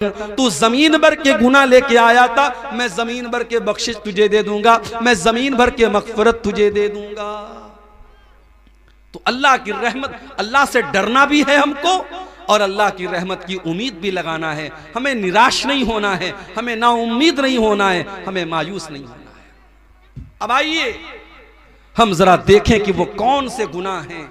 तू जमीन भर के गुनाह लेके आया था, मैं जमीन भर के बख्शिश तुझे दे दूंगा, मैं जमीन भर के मगफिरत तुझे दे दूंगा। तो अल्लाह की रहमत, अल्लाह से डरना भी है हमको और अल्लाह की रहमत की उम्मीद भी लगाना है। हमें निराश नहीं होना है, हमें नाउम्मीद नहीं होना है, हमें मायूस नहीं होना है। अब आइए हम जरा देखें कि वो कौन से गुनाह हैं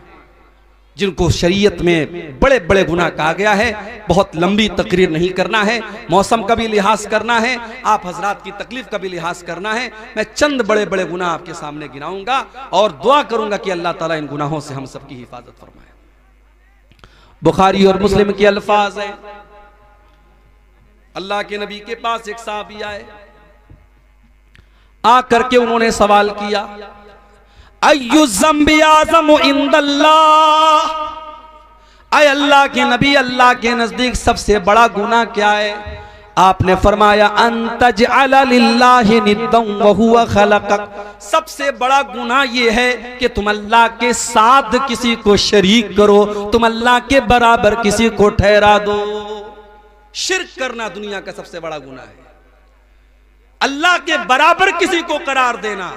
जिनको शरीयत में बड़े बड़े गुनाह कहा गया है। बहुत लंबी तकरीर नहीं करना है, मौसम का भी लिहाज करना है, आप हजरात की तकलीफ का भी लिहाज करना है। मैं चंद बड़े बड़े गुनाह आपके सामने गिनाऊंगा और दुआ करूंगा कि अल्लाह ताला इन गुनाहों से हम सबकी हिफाजत फरमाए। बुखारी और मुस्लिम के अल्फाज है, अल्लाह के नबी के पास एक साहबी आए, आकर के उन्होंने सवाल किया, अय्यु ज़म्बि आज़म इंदल्लाह, ऐ अल्लाह के नबी, अल्लाह के नजदीक सबसे बड़ा गुनाह क्या है? आपने फरमाया अन तजअल लिल्लाहि निद्दन व हुवा खलक़क, सबसे बड़ा गुनाह ये है कि तुम अल्लाह के साथ किसी को शरीक करो, तुम अल्लाह के बराबर किसी को ठहरा दो। शिर्क करना दुनिया का सबसे बड़ा गुनाह है। अल्लाह के बराबर किसी को करार देना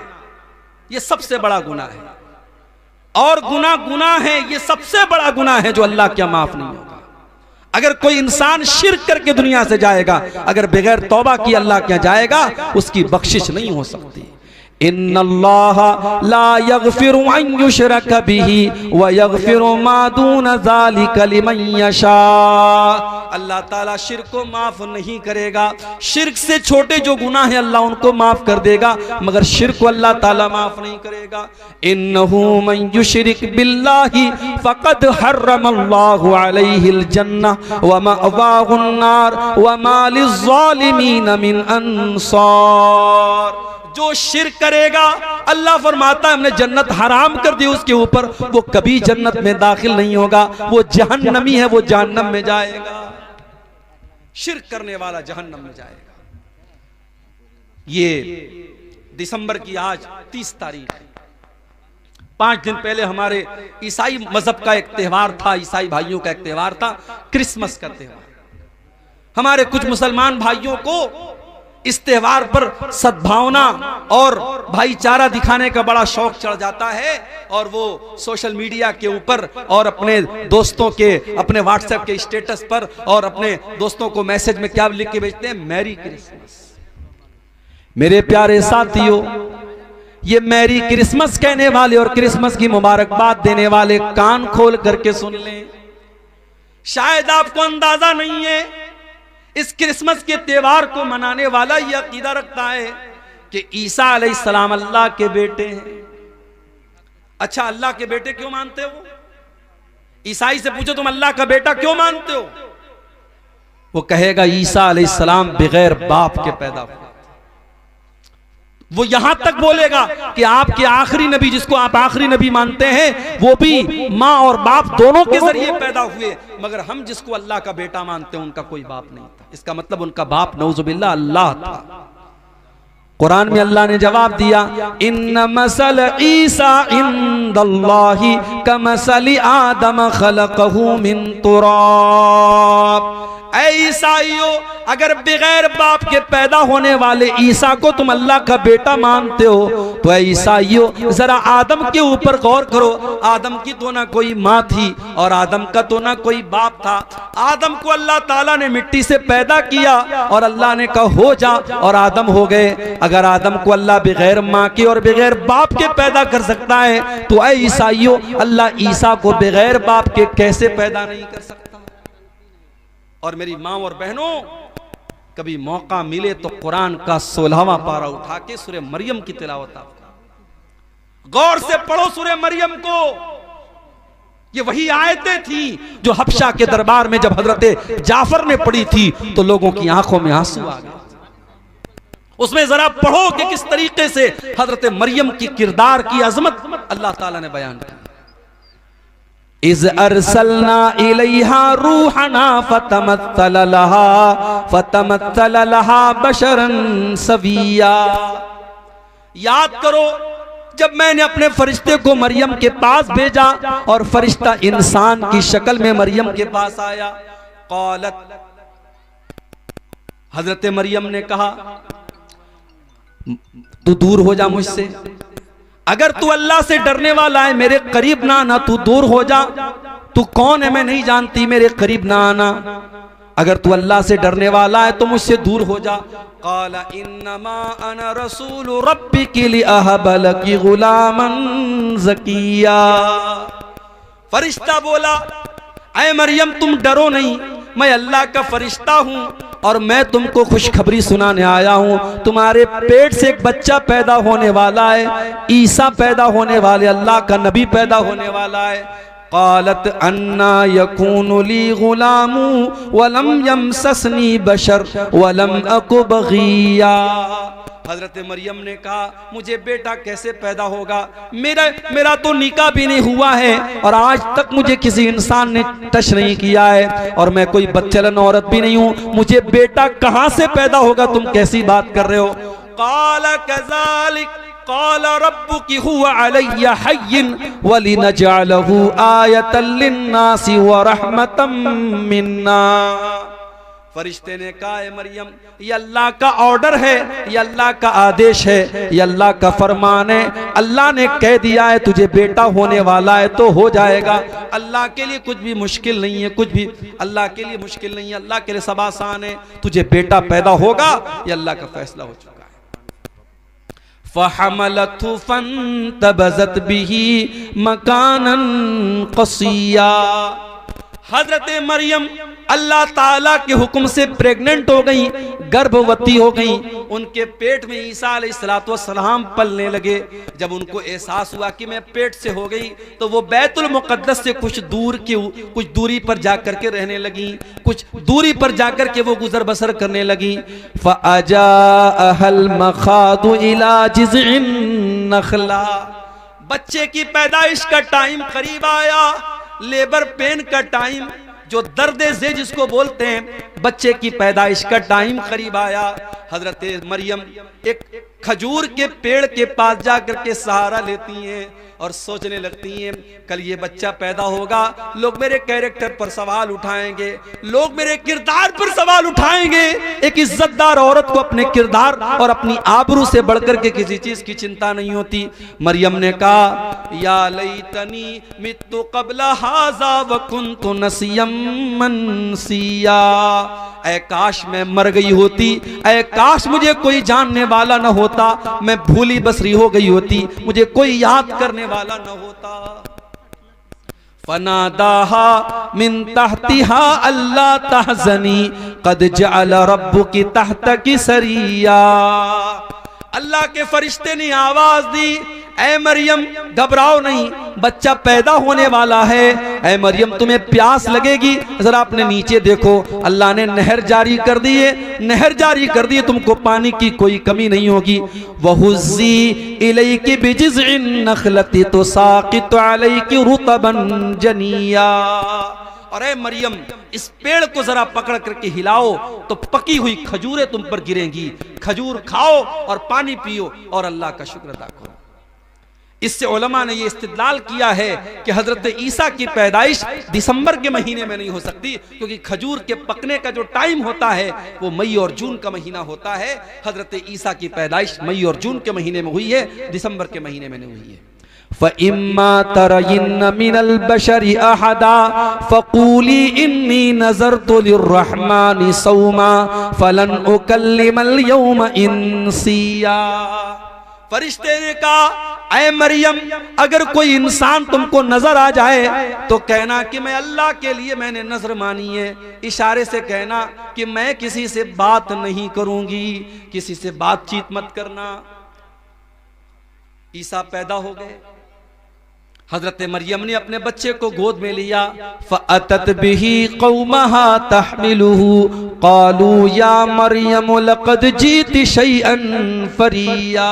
ये सबसे बड़ा गुनाह है। और गुनाह है, ये सबसे बड़ा गुनाह है जो अल्लाह क्या माफ नहीं होगा। अगर कोई इंसान शिर्क करके दुनिया से जाएगा, अगर बगैर तौबा की अल्लाह क्या जाएगा, उसकी बख्शिश नहीं हो सकती। इन्नल्लाह ला यगफिरु अन युशरक बिही व यगफिरु मा दून ज़ालिका लिमन यशा, अल्लाह ताला शिर्क को माफ नहीं करेगा। शिर्क से छोटे जो गुनाह है अल्लाह उनको माफ कर देगा, मगर शिर्क को अल्लाह ताला माफ नहीं करेगा। इन्नहु मन युशरिक बिल्लाहि फक़द हर्रमल्लाहु अलैहिल जन्नह व मअवाहुन नार व मा लिज़्ज़ालिमीन मिन अंसार, जो शिर्क करेगा अल्लाह फरमाता है हमने जन्नत हराम कर दी उसके ऊपर, वो कभी जन्नत में दाखिल नहीं होगा, वो जहन्नमी है, वो जहन्नम में जाएगा। शिर्क करने वाला जहन्नम में जाएगा। ये दिसंबर की आज 30 तारीख है। 5 दिन पहले हमारे ईसाई मजहब का एक त्यौहार था, ईसाई भाइयों का एक त्यौहार था, क्रिसमस का त्यौहार। हमारे कुछ मुसलमान भाइयों को इस त्यौहार पर सद्भावना और भाईचारा दिखाने का बड़ा शौक चढ़ जाता है और वो सोशल मीडिया के ऊपर और अपने दोस्तों के, अपने व्हाट्सएप के स्टेटस पर और अपने दोस्तों को मैसेज में क्या लिख के भेजते हैं, मैरी क्रिसमस। मेरे प्यारे साथियों, ये मैरी क्रिसमस कहने वाले और क्रिसमस की मुबारकबाद देने वाले कान खोल करके सुन लें। शायद आपको अंदाजा नहीं है, इस क्रिसमस के त्योहार को मनाने वाला यह अकीदा रखता है कि ईसा अलैहिस्सलाम अल्लाह के बेटे हैं। अच्छा, अल्लाह के बेटे क्यों मानते हो? ईसाई से पूछो तुम अल्लाह का बेटा क्यों मानते हो? वो कहेगा ईसा अलैहिस्सलाम बगैर बाप के पैदा हुए। वो यहां तक बोलेगा कि आपके आखिरी नबी, जिसको आप आखिरी नबी मानते हैं, वो भी माँ और बाप दोनों के जरिए पैदा हुए, मगर हम जिसको अल्लाह का बेटा मानते हैं उनका कोई बाप नहीं था। इसका मतलब उनका बाप नऊजुबिल्लाह अल्लाह था। कुरान में अल्लाह ने जवाब दिया, इन्न मसल ईसा इंदल्लाहि कमसली आदम खलक़हु मिन तुराब, ऐ ईसाइयों, अगर बगैर बाप के पैदा होने वाले ईसा को तुम अल्लाह का बेटा मानते हो तो ऐ ईसाइयों जरा आदम के ऊपर गौर करो। आदम की तो ना कोई माँ थी और आदम का तो ना कोई बाप था। आदम को अल्लाह ताला ने मिट्टी से पैदा किया और अल्लाह ने कहा हो जा, और आदम हो गए। अगर आदम को अल्लाह बगैर माँ के और बगैर बाप के पैदा कर सकता है तो ऐ ईसाइयों अल्लाह ईसा को बगैर बाप के कैसे पैदा नहीं कर सकता? और मेरी माँ और बहनों, कभी मौका मिले तो कुरान का 16वां पारा उठा के सूरह मरियम की तिलावत आप गौर से पढ़ो। सूरह मरियम को, ये वही आयतें थी जो हबशा के दरबार में जब हजरत जाफर ने पढ़ी थी तो लोगों की आंखों में आंसू आ गए। उसमें जरा पढ़ो कि किस तरीके से हजरत मरियम की किरदार की अजमत अल्लाह ताला ने बयान की। इज़ अरसलना इलैहा रूहना फतमत्तल लहा बशरन सविया, याद करो जब मैंने अपने फरिश्ते को मरियम के पास भेजा और फरिश्ता इंसान की शक्ल में मरियम के पास आया। क़ालत, हजरत मरियम ने कहा तू दूर हो जा मुझसे, अगर तू अल्लाह से डरने वाला है मेरे करीब ना आना, तू दूर हो जा, तू कौन है मैं नहीं जानती, मेरे करीब ना आना, अगर तू अल्लाह से डरने वाला है तो मुझसे दूर हो जा। क़ाला इन्नमा अना रसूलु रब्बिकी लिअहब लकी गुलामन ज़किया। फरिश्ता बोला ऐ मरियम तुम डरो नहीं, मैं अल्लाह का फरिश्ता हूँ और मैं तुमको खुशखबरी सुनाने आया हूँ, तुम्हारे पेट से एक बच्चा पैदा होने वाला है, ईसा पैदा होने वाले, अल्लाह का नबी पैदा होने वाला है। क़ालत अन्ना यकूनु ली गुलामु वलम यमससनी बशर वलम अकु बग़िया। हजरत मरियम ने कहा मुझे बेटा कैसे पैदा होगा, मेरा तो निकाह भी नहीं हुआ है और आज तक मुझे किसी इंसान ने टच नहीं किया है और मैं कोई बच्चलन औरत भी नहीं हूँ, मुझे बेटा कहाँ से पैदा होगा, तुम कैसी बात कर रहे हो। क़ाल कज़ालिक क़ाल रब्बुकी हुवा अलय्या हय्यिन वलिनजअलहु आयतन लिन्नासि व रहमतम मिन्ना। फरिश्ते ने कहा है मरियम ये अल्लाह का ऑर्डर है, ये अल्लाह का आदेश है, ये अल्लाह का फरमान है, अल्लाह ने कह दिया है तुझे बेटा होने वाला है तो हो जाएगा। अल्लाह के लिए कुछ भी मुश्किल नहीं है, कुछ भी अल्लाह के लिए मुश्किल नहीं है, अल्लाह के लिए सब आसान है, तुझे बेटा पैदा होगा, ये अल्लाह का फैसला हो चुका है। फ़हमलतहु फ़ंतबज़त बिही मकानन क़सिया। हजरत मरियम अल्लाह ताला के हुक्म से प्रेग्नेंट हो गई, गर्भवती हो गई, उनके पेट में ईसा अलैहिस्सलाम पलने लगे। जब उनको एहसास हुआ कि मैं पेट से हो गई तो वो बैतुल मुक़द्दस से कुछ दूरी पर जाकर के रहने लगी, कुछ दूरी पर जाकर के वो गुजर बसर करने लगी। फ़अजाअहल मख़ादु इला जिज़इन नख़ला। बच्चे की पैदाइश का टाइम करीब आया, लेबर पेन का टाइम, जो दर्द ज़े जिसको बोलते हैं, बच्चे की पैदाइश का टाइम करीब आया। हजरत मरियम एक खजूर के पेड़ के पास जाकर के सहारा लेती हैं और सोचने लगती हैं कल ये बच्चा पैदा होगा, लोग मेरे कैरेक्टर पर सवाल उठाएंगे, लोग मेरे किरदार पर सवाल उठाएंगे। एक इज्जतदार औरत को अपने किरदार और अपनी आबरू से बढ़कर के किसी चीज की चिंता नहीं होती। मरियम ने कहा या लैतनी मित्तु क़ब्ल हाज़ा व कुन्तु नसियम मनसिया। ऐ काश मैं मर गई होती, ऐ काश मुझे कोई जानने वाला न होता, मैं भूली बसरी हो गई होती, मुझे कोई याद करने वाला न होता। फनादाहा मिन तहतिहा अल्ला तहज़नी क़द जअल रब्बुकी तहतकी सरिया। अल्लाह के फरिश्ते ने आवाज दी ऐ मरियम घबराओ नहीं, बच्चा पैदा होने वाला है। ऐ मरियम तुम्हें प्यास लगेगी, जरा अपने नीचे देखो, अल्लाह ने नहर जारी कर दी है, नहर जारी कर दी है, तुमको पानी की कोई कमी नहीं होगी। वहुज़्ज़ी इलैकी बिजिज़इन नख़लति तुसाक़ितु अलैकी रुतबन जनिया। और ऐ मरियम इस पेड़ को जरा पकड़ करके हिलाओ तो पकी हुई खजूरें तुम पर गिरेंगी, खजूर खाओ और पानी पियो और अल्लाह का शुक्र अदा करो। इससे उलमा ने ये इस्तिदलाल किया है कि हजरत ईसा की पैदाइश दिसंबर के महीने में नहीं हो सकती, क्योंकि खजूर के पकने का जो टाइम होता है वो मई और जून का महीना होता है। हजरत ईसा की पैदाइश मई और जून के महीने में हुई है, दिसंबर के महीने में नहीं हुई है। फ़इम्मा तरयिन्न मिनल बशरि अहदा फ़क़ूली इन्नी नज़रतु लिर्रहमानि सौमा फ़लन उकल्लिमल यौम इंसिया। फरिश्ते ने कहा ऐ मरियम अगर कोई इंसान तुमको नजर आ जाए तो कहना कि मैं अल्लाह के लिए मैंने नजर मानी है, इशारे से कहना कि मैं किसी से बात नहीं करूंगी, किसी से बातचीत मत करना। ईसा पैदा हो गए, हजरत मरियम ने अपने बच्चे को गोद में लिया। फ़अतत बिही क़ौमहा तहमिलुहु क़ालू या मरियम लक़द जीति शैअन फ़रिया।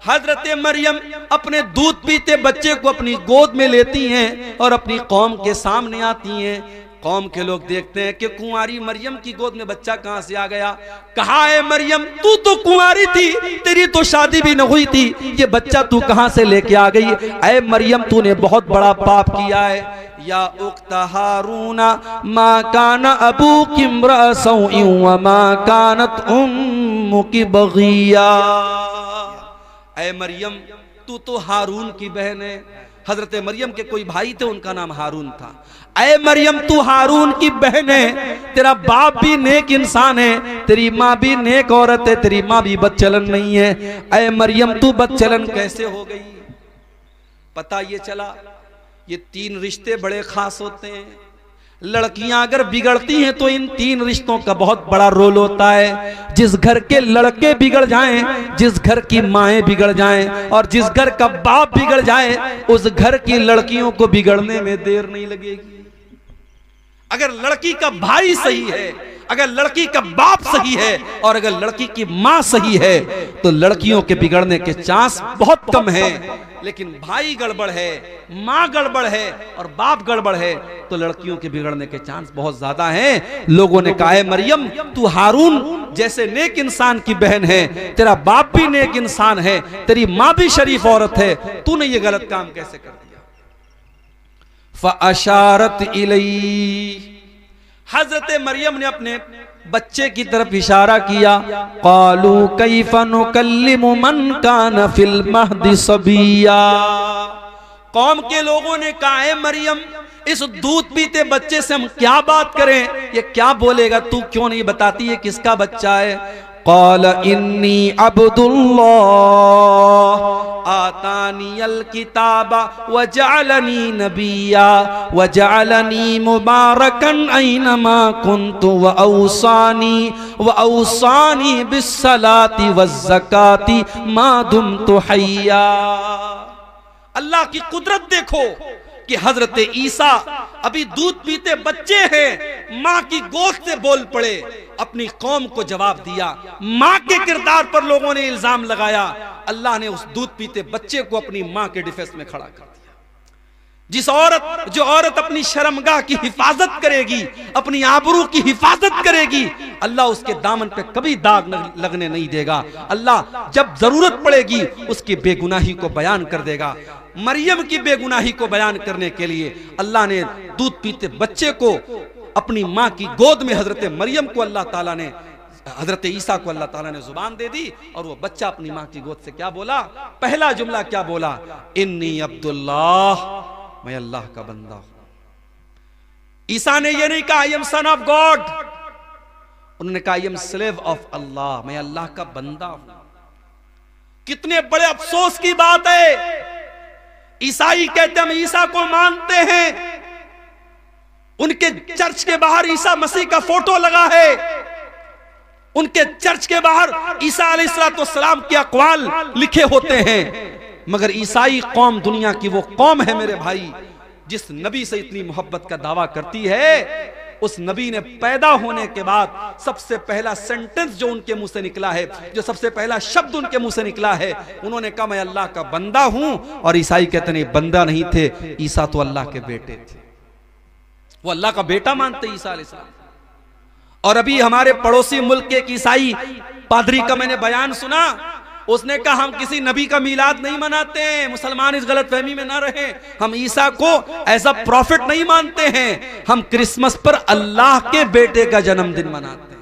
हजरत मरियम अपने दूध पीते बच्चे को अपनी गोद में लेती हैं और अपनी कौम के सामने आती हैं। कौम के लोग देखते हैं कि कुंवारी मरियम की गोद में बच्चा कहां से आ गया। कहा है मरियम तू तो कुंवारी थी, तेरी तो शादी भी न हुई थी, ये बच्चा तू कहां से लेके आ गई। ऐ मरियम तूने बहुत बड़ा पाप किया है। या उख्त हारूना मा कान अबूकी इम्रा सौइन व मा कानत उम्मुकी बगिया। ऐ मरियम, तू तो हारून की बहन है। हजरत मरियम के कोई भाई थे, उनका नाम हारून था। ऐ मरियम, तू हारून की बहन है, तेरा बाप भी नेक इंसान है, तेरी माँ भी नेक औरत है, तेरी माँ भी बदचलन नहीं है। ऐ मरियम, तू बदचलन कैसे हो गई? पता ये चला, ये 3 रिश्ते बड़े खास होते हैं। लड़कियां अगर बिगड़ती हैं तो इन 3 रिश्तों का बहुत बड़ा रोल होता है। जिस घर के लड़के बिगड़ जाएं, जिस घर की माएँ बिगड़ जाएं और जिस घर का बाप बिगड़ जाए, उस घर की लड़कियों को बिगड़ने में देर नहीं लगेगी। अगर लड़की का भाई सही है, अगर लड़की का बाप सही है और अगर लड़की की माँ सही है, तो लड़कियों के बिगड़ने के चांस बहुत कम हैं। लेकिन भाई गड़बड़ है, माँ गड़बड़ है और बाप गड़बड़ है, तो लड़कियों के बिगड़ने के चांस बहुत ज्यादा हैं। लोगों ने कहा, मरियम, तू हारून जैसे नेक इंसान की बहन है, तेरा बाप भी नेक इंसान है, तेरी माँ भी शरीफ औरत है, तूने ये गलत काम कैसे कर दिया? फ़अशारत इलैहि, हजरत मरियम ने अपने बच्चे की तरफ इशारा किया। क़ालू कैफ़ नुकल्लिमु मन कान फिल महदि सबिया। कौम के लोगों ने कहा, है मरियम, इस दूध पीते बच्चे से हम क्या बात करें? ये क्या बोलेगा? तू क्यों नहीं बताती ये किसका बच्चा है? क़ाल इन्नी अब्दुल्लाह आतानियल किताबा व जअलनी नबिया व जअलनी मुबारकन ऐनमा कुन्तु व औसानी बिस्सलाति वज़्ज़काति मा दुम्तु हय्या। अल्लाह की कुदरत देखो कि हजरत ईसा अभी दूध पीते बच्चे हैं, माँ की गोद से बोल पड़े, अपनी कौम को जवाब दिया। माँ के किरदार पर लोगों ने इल्जाम लगाया, अल्लाह ने उस दूध पीते बच्चे को अपनी माँ के डिफेंस में खड़ा कर दिया। जो औरत अपनी शर्मगाह की हिफाजत करेगी, अपनी आबरू की हिफाजत करेगी, अल्लाह उसके दामन पे कभी दाग लगने नहीं देगा। अल्लाह जब जरूरत पड़ेगी उसकी बेगुनाही को बयान कर देगा। मरियम की बेगुनाही को बयान करने के लिए अल्लाह ने दूध पीते बच्चे को अपनी माँ की गोद में, हजरत मरियम को अल्लाह ताला ने, हजरत ईसा को अल्लाह ताला ने जुबान दे दी और वो बच्चा अपनी माँ की गोद से क्या बोला? पहला जुमला क्या बोला? इन्नी अब्दुल्लाह, मैं अल्लाह का बंदा हूं। ईसा ने यह नहीं कहा I am son of God, उन्होंने कहा आई एम स्लेव ऑफ अल्लाह, मैं अल्लाह का बंदा हूं। कितने बड़े अफसोस की बात है। ईसाई कहते हम ईसा को मानते हैं, उनके चर्च के बाहर ईसा मसीह का फोटो लगा है, उनके चर्च के बाहर ईसा अलैहिस्सलाम के अक़वाल लिखे होते हैं। मगर ईसाई कौम दुनिया की वो कौम है मेरे भाई, जिस नबी से इतनी मोहब्बत का दावा करती है, उस नबी ने पैदा होने के बाद सबसे पहला सेंटेंस जो उनके मुंह से निकला है, जो सबसे पहला शब्द उनके मुंह से निकला है, उन्होंने कहा मैं अल्लाह का बंदा हूं। और ईसाई कहते नहीं, बंदा नहीं थे, ईसा तो अल्लाह के बेटे थे, वो अल्लाह का बेटा मानते ईसा अलैहिस्सलाम। और अभी हमारे पड़ोसी मुल्क के एक ईसाई पादरी का मैंने बयान सुना, उसने कहा हम किसी नबी का मीलाद नहीं मनाते हैं, मुसलमान इस गलतफहमी में ना रहे, हम ईसा को एज अ प्रॉफिट नहीं मानते हैं, हम क्रिसमस पर अल्लाह के बेटे का जन्मदिन मनाते हैं,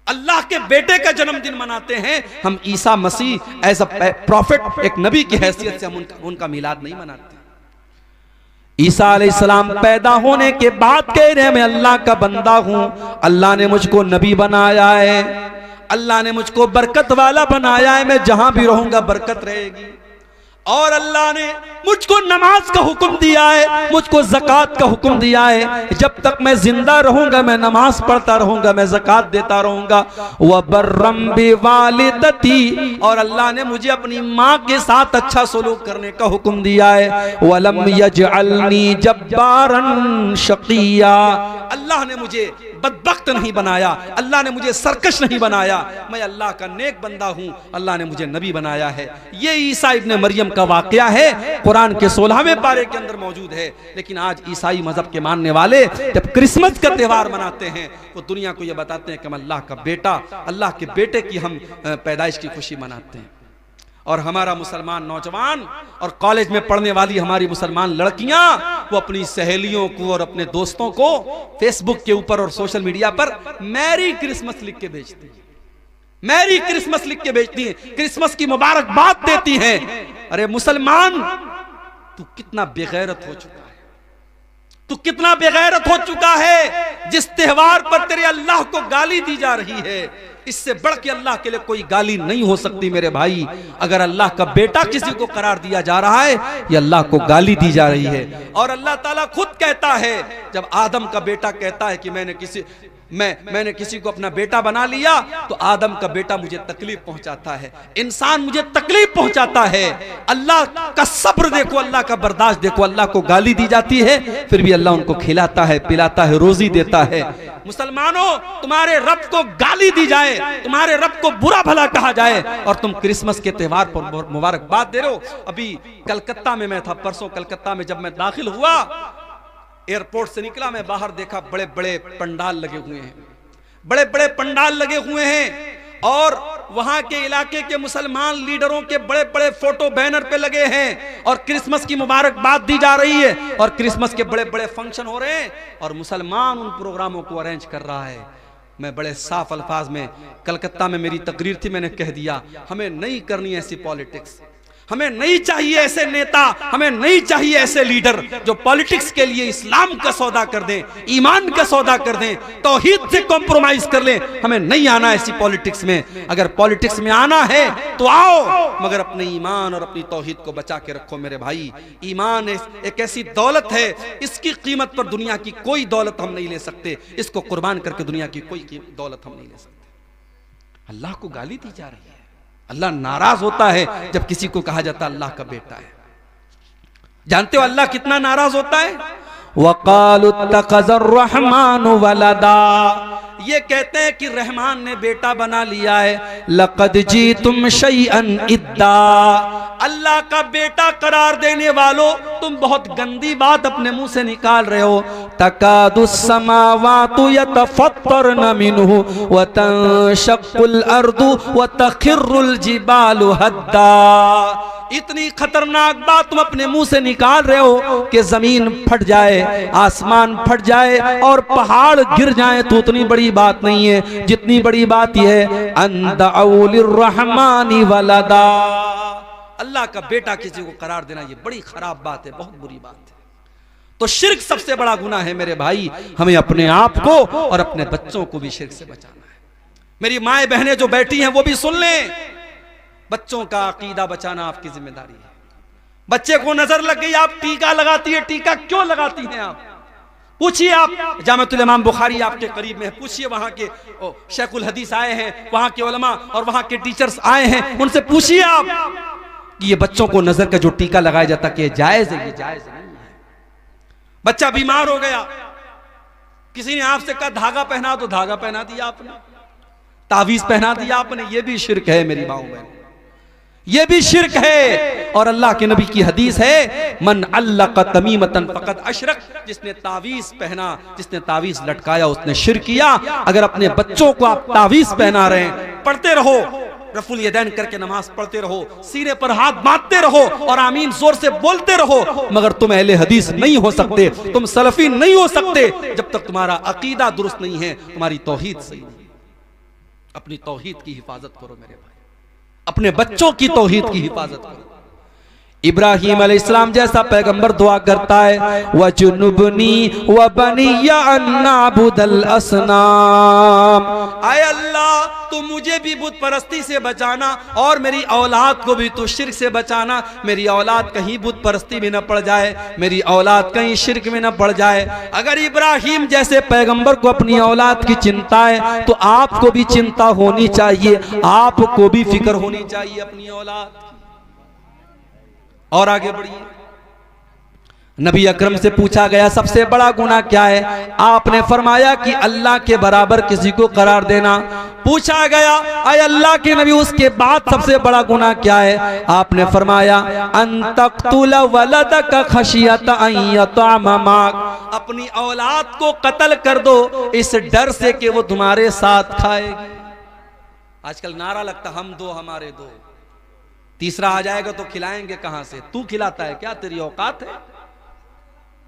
अल्लाह के बेटे का जन्मदिन मनाते हैं, हम Isa Masih as a profit, एक नबी की हैसियत से हम उनका मीलाद नहीं मनाते। ईसा अलैहिस्सलाम पैदा होने के बाद कह रहे हैं मैं अल्लाह का बंदा हूं, अल्लाह ने मुझको नबी बनाया है, अल्लाह ने मुझको बरकत वाला बनाया है, मैं जहां भी रहूंगा बरकत रहेगी। और अल्लाह ने मुझको नमाज का हुक्म दिया है, मुझको ज़कात का हुक्म दिया है, जब तक मैं जिंदा रहूंगा मैं नमाज पढ़ता रहूंगा, मैं ज़कात देता रहूंगा। व बर्रम बिवालिदती, और अल्लाह ने मुझे अपनी माँ के साथ अच्छा सलूक करने का हुक्म दिया है। वलम यजअलनी जब्बारन शकिया, अल्लाह ने मुझे बदबख्त नहीं बनाया, अल्लाह ने मुझे सरकश नहीं बनाया, मैं अल्लाह का नेक बंदा हूं, अल्लाह ने मुझे नबी बनाया है। ये ईसा इब्ने मरियम का वाकया है, कुरान के 16वें पारे के अंदर मौजूद है। लेकिन आज ईसाई मजहब के मानने वाले जब क्रिसमस का त्यौहार मनाते हैं वो दुनिया को ये बताते हैं कि हम अल्लाह का बेटा, अल्लाह के बेटे की हम पैदाइश की खुशी मनाते हैं। और हमारा मुसलमान नौजवान और कॉलेज में पढ़ने वाली हमारी मुसलमान लड़कियां वो अपनी सहेलियों को और अपने दोस्तों को फेसबुक के ऊपर और सोशल मीडिया पर मैरी क्रिसमस लिख के भेजती हैं, मैरी क्रिसमस लिख के भेजती हैं, क्रिसमस की मुबारकबाद देती हैं। अरे मुसलमान, तू कितना बेगैरत हो चुका है, तू कितना बेगैरत हो चुका है। जिस त्योहार पर तेरे अल्लाह को गाली दी जा रही है, इससे बढ़ के अल्लाह के लिए कोई गाली नहीं हो सकती मेरे भाई। अगर अल्लाह का बेटा किसी को करार दिया जा रहा है, ये अल्लाह को गाली दी जा रही है। और अल्लाह ताला खुद कहता है, जब आदम का बेटा कहता है कि मैंने किसी को अपना बेटा बना लिया, तो आदम का बेटा मुझे तकलीफ पहुंचाता है, इंसान मुझे तकलीफ पहुंचाता है। अल्लाह का सब्र देखो, अल्लाह का बर्दाश्त देखो। अल्लाह को गाली दी जाती है, फिर भी अल्लाह उनको खिलाता है, पिलाता है, रोजी देता है। मुसलमानों, तुम्हारे रब को गाली दी जाए, तुम्हारे रब को बुरा भला कहा जाए, और तुम क्रिसमस के त्योहार पर मुबारकबाद दे रहे हो। अभी कलकत्ता में मैं था, परसों कलकत्ता में जब मैं दाखिल हुआ, एयरपोर्ट से निकला, मैं बाहर देखा बड़े बड़े पंडाल लगे हुए हैं, बड़े बड़े पंडाल लगे हुए हैं, और वहां के इलाके के मुसलमान लीडरों के बड़े बड़े फोटो बैनर पे लगे हैं, और क्रिसमस की मुबारकबाद दी जा रही है, और क्रिसमस के बड़े बड़े फंक्शन हो रहे हैं, और मुसलमान उन प्रोग्रामों को अरेंज कर रहा है। मैं बड़े साफ अल्फाज में, कलकत्ता में मेरी तकरीर थी, मैंने कह दिया, हमें नहीं करनी ऐसी पॉलिटिक्स, हमें नहीं चाहिए ऐसे नेता, हमें नहीं चाहिए ऐसे लीडर जो पॉलिटिक्स के लिए इस्लाम का सौदा कर दें, ईमान का सौदा कर दें, तौहीद से कॉम्प्रोमाइज कर लें। हमें नहीं आना ऐसी पॉलिटिक्स में। अगर पॉलिटिक्स में आना है तो आओ, मगर अपने ईमान और अपनी तौहीद को बचा के रखो मेरे भाई। ईमान एक ऐसी दौलत है, इसकी कीमत पर दुनिया की कोई दौलत हम नहीं ले सकते, इसको कुर्बान करके दुनिया की कोई दौलत हम नहीं ले सकते। अल्लाह को गाली दी जा रही है, अल्लाह नाराज होता है जब किसी को कहा जाता है अल्लाह का बेटा है। जानते हो अल्लाह कितना नाराज होता है? वक़ालु इत्तख़ज़र रहमानु वलदा, ये कहते हैं कि रहमान ने बेटा बना लिया है। लक़द जीतुम शैअन इद्दा, अल्लाह का बेटा करार देने वालों, तुम बहुत गंदी बात अपने मुंह से निकाल रहे हो। तकादुस समावातु यतफ़त्तरन मिन्हु व तंशक़्क़ुल अर्दु व तख़िर्रुल जिबालु हद्दा, इतनी खतरनाक बात तुम अपने मुंह से निकाल रहे हो कि जमीन फट जाए, आसमान फट जाए और पहाड़ गिर जाए तो उतनी बड़ी बात नहीं है, जितनी बड़ी बात यह है अंदअउ लिर्रहमानि वलदा, अल्लाह का बेटा किसी को करार देना ये बड़ी खराब बात है, बहुत बुरी बात है। तो शिर्क सबसे बड़ा गुनाह है मेरे भाई। हमें अपने आप को और अपने बच्चों को भी शिर्क से बचाना है। मेरी माएं बहनें जो बैठी हैं वो भी सुन लें, बच्चों का अकीदा बचाना आपकी जिम्मेदारी है। बच्चे को नजर लग गई, आप टीका लगाती है, टीका क्यों लगाती हैं आप? पूछिए, आप जामिअतुल इमाम बुखारी आपके करीब में है, पूछिए वहां के शेखुल हदीस आए हैं, वहां के उलमा और वहां के टीचर्स आए हैं, उनसे पूछिए आप कि ये बच्चों को नजर का जो टीका लगाया जाता कि जायज है, ये जायज नहीं है। बच्चा बीमार हो गया, किसी ने आपसे कहा धागा पहना, तो धागा पहना दिया आपने, तावीज पहना दिया आपने, ये भी शिर्क है मेरी माओ बहन, ये भी शिर्क है। और अल्लाह के नबी की हदीस है, मन अल्लक़ तमीमतन फ़क़द अशरक, जिसने तावीज पहना, जिसने तावीज लटकाया उसने शिर्क किया। अगर अपने बच्चों को आप तावीज पहना रहे हैं, पढ़ते रहो, रफुल यदैन करके नमाज पढ़ते रहो, सीने पर हाथ बांधते रहो और आमीन जोर से बोलते रहो, मगर तुम अहले हदीस नहीं हो सकते, तुम सलफी नहीं हो सकते जब तक तुम्हारा अकीदा दुरुस्त नहीं है, तुम्हारी तौहीद सही नहीं। अपनी तौहीद की हिफाजत करो मेरे भाई, अपने बच्चों की तौहीद की हिफाजत करो। इब्राहीम अलैहिस्सलाम जैसा पैगंबर दुआ करता है, वजुनुबनी व बनिया अन नअबुदल असनाम, आए अल्लाह तू मुझे भी बुत परस्ती से बचाना और मेरी औलाद को भी तू शिर्क से बचाना। मेरी औलाद कहीं बुत परस्ती में न पड़ जाए, मेरी औलाद कहीं शिर्क में न पड़ जाए। अगर इब्राहीम जैसे पैगंबर को अपनी औलाद की चिंता है तो आपको भी चिंता होनी चाहिए, आपको भी फिक्र होनी चाहिए अपनी औलाद की। और आगे बढ़िए, नबी अकरम से पूछा गया सबसे बड़ा गुनाह क्या है? आपने फरमाया कि अल्लाह के बराबर किसी को करार देना। पूछा गया आए अल्लाह के नबी उसके बाद सबसे बड़ा गुनाह क्या है? आपने फरमाया अन तक़तुल वलदक खशियत अन यतअम माक, अपनी औलाद को कत्ल कर दो इस डर से कि वो तुम्हारे साथ खाएगी। आजकल नारा लगता हम दो हमारे दो, तीसरा आ जाएगा तो खिलाएंगे कहां से? तू खिलाता है क्या? तेरी औकात है?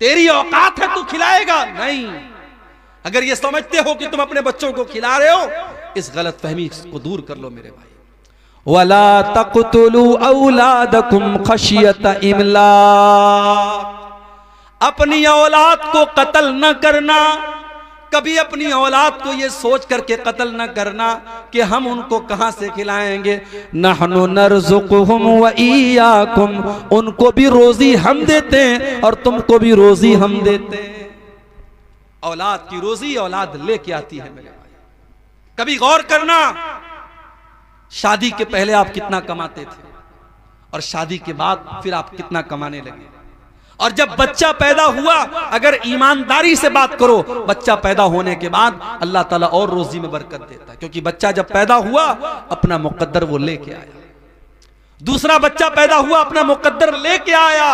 तेरी औकात है? तू खिलाएगा? नहीं। अगर ये समझते हो कि तुम अपने बच्चों को खिला रहे हो, इस गलत फहमी को दूर कर लो मेरे भाई। वला तक़तुलू औलादकुम खशियत इमलाक, अपनी औलाद को कत्ल न करना, कभी अपनी औलाद को ये सोच करके कत्ल न करना कि हम उनको कहां से खिलाएंगे। नहनु नरज़ुकुहुम व इय्याकुम, उनको भी रोजी हम देते हैं और तुमको भी रोजी हम देते हैं। औलाद की रोजी औलाद लेके आती है मेरे भाई। कभी गौर करना, शादी के पहले आप कितना कमाते थे और शादी के बाद फिर आप कितना कमाने लगे। और जब बच्चा पैदा हुआ, अगर ईमानदारी से बात करो, बच्चा पैदा होने के बाद अल्लाह ताला और रोजी में बरकत देता है, क्योंकि बच्चा जब पैदा हुआ अपना मुकद्दर वो लेके आया। दूसरा बच्चा पैदा हुआ, अपना मुकद्दर लेके आया।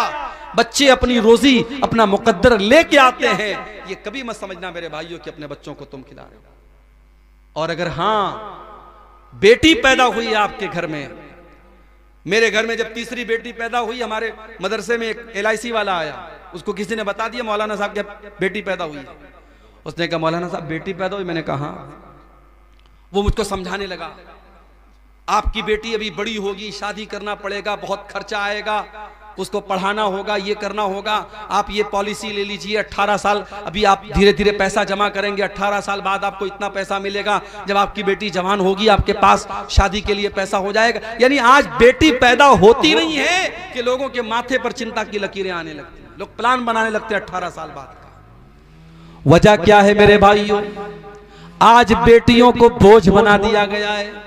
बच्चे अपनी रोजी अपना मुकद्दर लेके आते हैं। ये कभी मत समझना मेरे भाइयों कि अपने बच्चों को तुम खिला रहे हो। और अगर हां बेटी पैदा हुई है आपके घर में, मेरे घर में जब तीसरी बेटी पैदा हुई, हमारे मदरसे में एक LIC वाला आया, उसको किसी ने बता दिया मौलाना साहब की बेटी पैदा हुई। उसने कहा मौलाना साहब बेटी पैदा हुई? मैंने कहा वो मुझको समझाने लगा, आपकी बेटी अभी बड़ी होगी, शादी करना पड़ेगा, बहुत खर्चा आएगा, उसको पढ़ाना होगा, ये करना होगा, आप ये पॉलिसी ले लीजिए, 18 साल अभी आप धीरे धीरे पैसा जमा करेंगे, 18 साल बाद आपको इतना पैसा मिलेगा, जब आपकी बेटी जवान होगी आपके पास शादी के लिए पैसा हो जाएगा। यानी आज बेटी पैदा होती नहीं है कि लोगों के माथे पर चिंता की लकीरें आने लगती हैं, लोग प्लान बनाने लगते हैं 18 साल बाद का। वजह क्या है मेरे भाइयों? आज बेटियों को बोझ बना दिया गया है।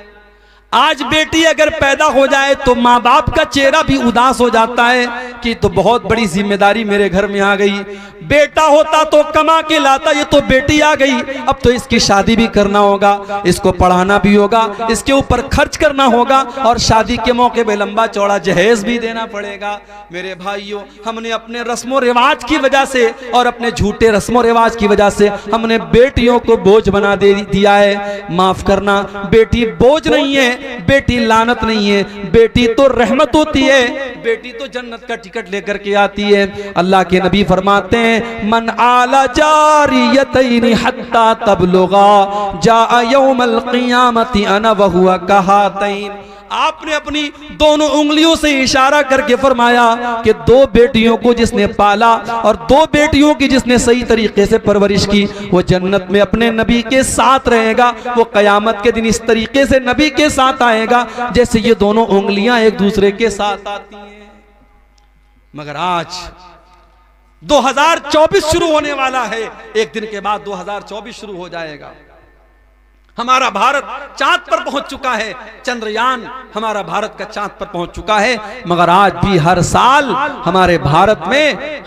आज बेटी अगर पैदा हो जाए तो माँ बाप का चेहरा भी उदास हो जाता है कि तो बहुत बड़ी जिम्मेदारी मेरे घर में आ गई। बेटा होता तो कमा के लाता, ये तो बेटी आ गई, अब तो इसकी शादी भी करना होगा, इसको पढ़ाना भी होगा, इसके ऊपर खर्च करना होगा और शादी के मौके पे लंबा चौड़ा जहेज भी देना पड़ेगा। मेरे भाइयों, हमने अपने रस्मों रिवाज की वजह से और अपने झूठे रस्मों रिवाज की वजह से हमने बेटियों को बोझ बना दिया है। माफ करना, बेटी बोझ नहीं है, बेटी लानत नहीं है, बेटी तो रहमत होती है, बेटी तो जन्नत का टिकट लेकर के आती है। अल्लाह के नबी फरमाते हैं मन आला जारियतैनि हत्ता तबलुगा जा यौमल क़ियामति अना व हुवा कहातैन। आपने अपनी दोनों उंगलियों से इशारा करके फरमाया कि दो बेटियों को जिसने पाला और दो बेटियों की जिसने सही तरीके से परवरिश की, वो जन्नत में अपने नबी के साथ रहेगा। वो कयामत के दिन इस तरीके से नबी के साथ आएगा जैसे ये दोनों उंगलियां एक दूसरे के साथ आती हैं। मगर आज 2024 शुरू होने वाला है, एक दिन के बाद 2024 शुरू हो जाएगा। हमारा भारत चांद पर पहुंच चुका है, चंद्रयान हमारा भारत का चांद पर पहुंच चुका है, मगर आज भी हर साल हमारे भारत में